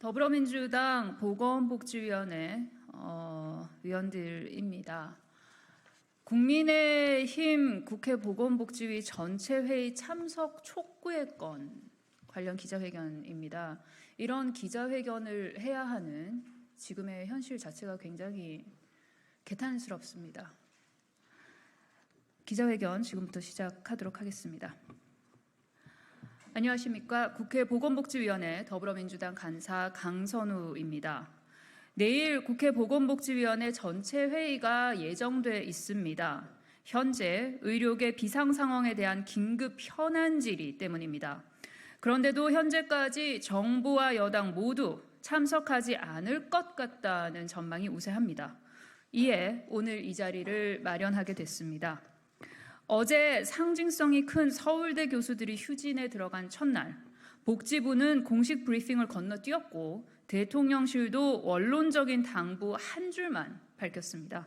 더불어민주당 보건복지위원회 위원들입니다. 국민의힘 국회 보건복지위 전체 회의 참석 촉구의 건 관련 기자회견입니다. 이런 기자회견을 해야 하는 지금의 현실 자체가 굉장히 개탄스럽습니다. 기자회견 지금부터 시작하도록 하겠습니다. 안녕하십니까. 국회 보건복지위원회 더불어민주당 간사 강선우입니다. 내일 국회 보건복지위원회 전체 회의가 예정돼 있습니다. 현재 의료계 비상 상황에 대한 긴급 현안 질의 때문입니다. 그런데도 현재까지 정부와 여당 모두 참석하지 않을 것 같다는 전망이 우세합니다. 이에 오늘 이 자리를 마련하게 됐습니다. 어제 상징성이 큰 서울대 교수들이 휴진에 들어간 첫날, 복지부는 공식 브리핑을 건너뛰었고 대통령실도 원론적인 당부 한 줄만 밝혔습니다.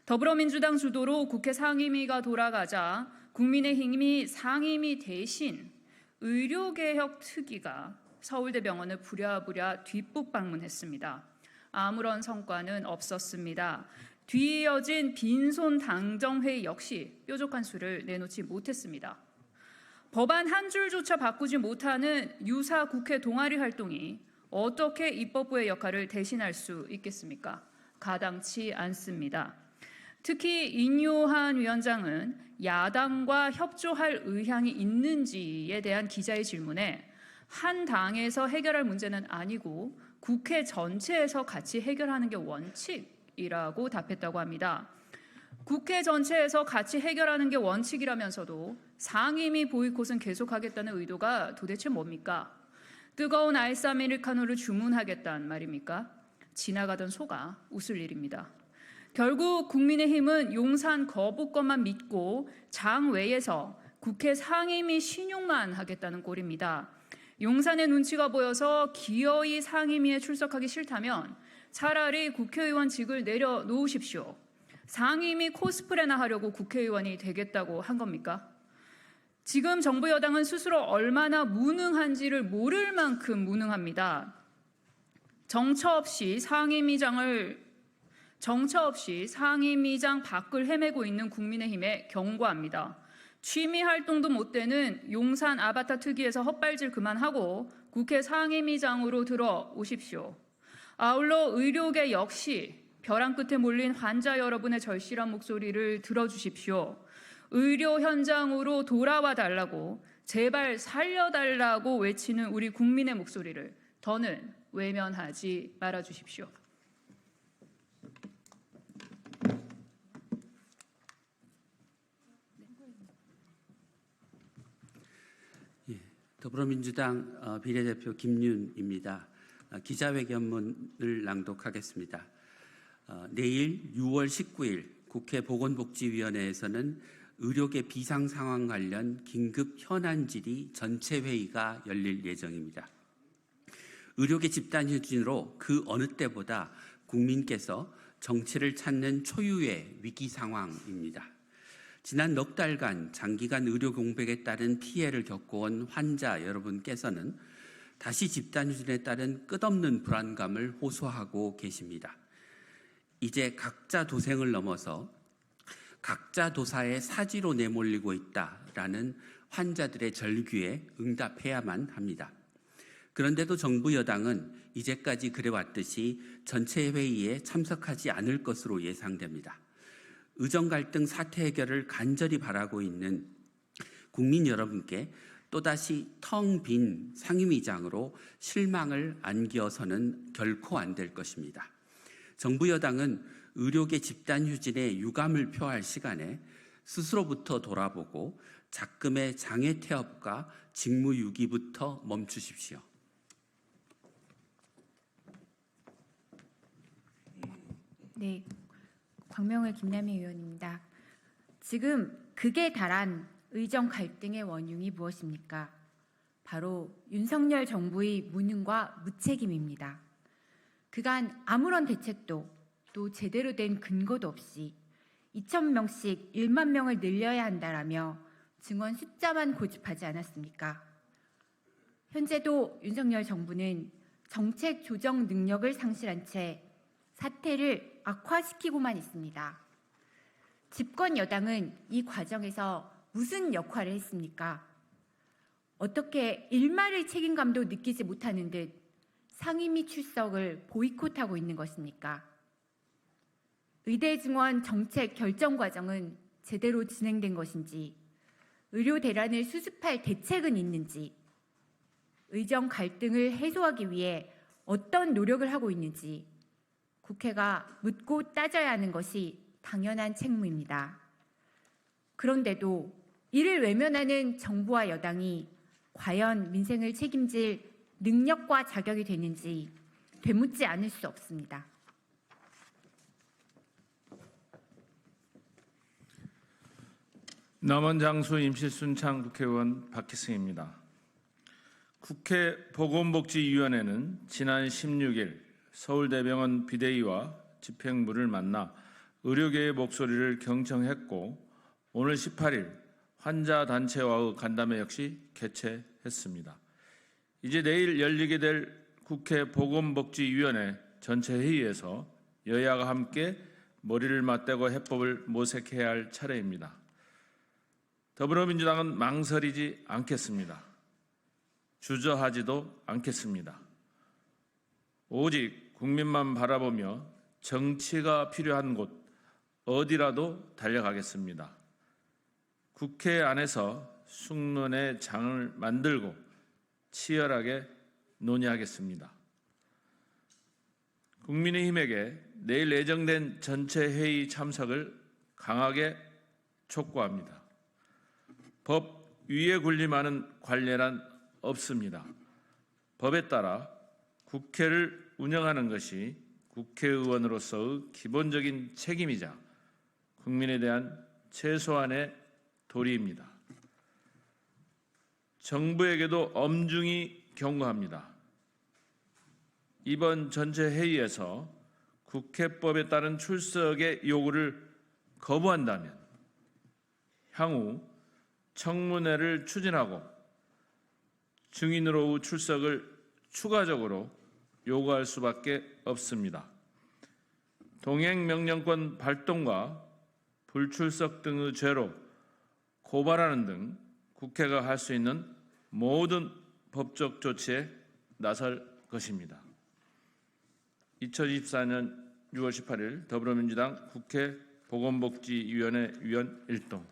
더불어민주당 주도로 국회 상임위가 돌아가자 국민의힘이 상임위 대신 의료개혁 특위가 서울대병원을 부랴부랴 뒷북 방문했습니다. 아무런 성과는 없었습니다. 뒤이어진 빈손 당정회의 역시 뾰족한 수를 내놓지 못했습니다. 법안 한 줄조차 바꾸지 못하는 유사 국회 동아리 활동이 어떻게 입법부의 역할을 대신할 수 있겠습니까? 가당치 않습니다. 특히 인요한 위원장은 야당과 협조할 의향이 있는지에 대한 기자의 질문에 한 당에서 해결할 문제는 아니고 국회 전체에서 같이 해결하는 게 원칙이라고 답했다고 합니다. 국회 전체에서 같이 해결하는 게 원칙이라면서도 상임위 보이콧은 계속하겠다는 의도가 도대체 뭡니까? 뜨거운 아이스 아메리카노를 주문하겠다는 말입니까? 지나가던 소가 웃을 일입니다. 결국 국민의힘은 용산 거부권만 믿고 장외에서 국회 상임위 신용만 하겠다는 꼴입니다. 용산의 눈치가 보여서 기어이 상임위에 출석하기 싫다면 차라리 국회의원직을 내려놓으십시오. 상임위 코스프레나 하려고 국회의원이 되겠다고 한 겁니까? 지금 정부 여당은 스스로 얼마나 무능한지를 모를 만큼 무능합니다. 정처 없이 상임위장 밖을 헤매고 있는 국민의힘에 경고합니다. 취미 활동도 못 되는 용산 아바타 특위에서 헛발질 그만하고 국회 상임위장으로 들어오십시오. 아울러 의료계 역시 벼랑 끝에 몰린 환자 여러분의 절실한 목소리를 들어주십시오. 의료 현장으로 돌아와 달라고, 제발 살려달라고 외치는 우리 국민의 목소리를 더는 외면하지 말아주십시오. 더불어민주당 비례대표 김윤입니다. 기자회견문을 낭독하겠습니다. 내일 6월 19일 국회 보건복지위원회에서는 의료계 비상상황 관련 긴급 현안 질의 전체 회의가 열릴 예정입니다. 의료계 집단 휴진으로 그 어느 때보다 국민께서 정체를 찾는 초유의 위기 상황입니다. 지난 넉 달간 장기간 의료 공백에 따른 피해를 겪어온 환자 여러분께서는 다시 집단 휴진에 따른 끝없는 불안감을 호소하고 계십니다. 이제 각자 도생을 넘어서 각자 도사의 사지로 내몰리고 있다라는 환자들의 절규에 응답해야만 합니다. 그런데도 정부 여당은 이제까지 그래왔듯이 전체 회의에 참석하지 않을 것으로 예상됩니다. 의정 갈등 사태 해결을 간절히 바라고 있는 국민 여러분께 또다시 텅 빈 상임위장으로 실망을 안겨서는 결코 안 될 것입니다. 정부 여당은 의료계 집단 휴진에 유감을 표할 시간에 스스로부터 돌아보고 작금의 장애 태업과 직무 유기부터 멈추십시오. 네, 광명의 김남희 의원입니다. 지금 극에 달한 의정 갈등의 원흉이 무엇입니까? 바로 윤석열 정부의 무능과 무책임입니다. 그간 아무런 대책도 또 제대로 된 근거도 없이 2,000명씩 1만 명을 늘려야 한다라며 증원 숫자만 고집하지 않았습니까? 현재도 윤석열 정부는 정책 조정 능력을 상실한 채 사태를 악화시키고만 있습니다. 집권 여당은 이 과정에서 무슨 역할을 했습니까? 어떻게 일말의 책임감도 느끼지 못하는 듯 상임위 출석을 보이콧하고 있는 것입니까? 의대 증원 정책 결정 과정은 제대로 진행된 것인지, 의료 대란을 수습할 대책은 있는지, 의정 갈등을 해소하기 위해 어떤 노력을 하고 있는지 국회가 묻고 따져야 하는 것이 당연한 책무입니다. 그런데도 이를 외면하는 정부와 여당이 과연 민생을 책임질 능력과 자격이 되는지 되묻지 않을 수 없습니다. 남원장수 임실순창 국회의원 박희승입니다. 국회 보건복지위원회는 지난 16일 서울대병원 비대위와 집행부를 만나 의료계의 목소리를 경청했고 오늘 18일 환자단체와의 간담회 역시 개최했습니다. 이제 내일 열리게 될 국회 보건복지위원회 전체 회의에서 여야가 함께 머리를 맞대고 해법을 모색해야 할 차례입니다. 더불어민주당은 망설이지 않겠습니다. 주저하지도 않겠습니다. 오직 국민만 바라보며 정치가 필요한 곳 어디라도 달려가겠습니다. 국회 안에서 숙론의 장을 만들고 치열하게 논의하겠습니다. 국민의힘에게 내일 예정된 전체 회의 참석을 강하게 촉구합니다. 법 위에 군림하는 관례란 없습니다. 법에 따라 국회를 운영하는 것이 국회의원으로서의 기본적인 책임이자 국민에 대한 최소한의 도리입니다. 정부에게도 엄중히 경고합니다. 이번 전체 회의에서 국회법에 따른 출석의 요구를 거부한다면 향후 청문회를 추진하고 증인으로의 출석을 추가적으로 요구할 수밖에 없습니다. 동행명령권 발동과 불출석 등의 죄로 고발하는 등 국회가 할 수 있는 모든 법적 조치에 나설 것입니다. 2024년 6월 18일 더불어민주당 국회 보건복지위원회 위원 일동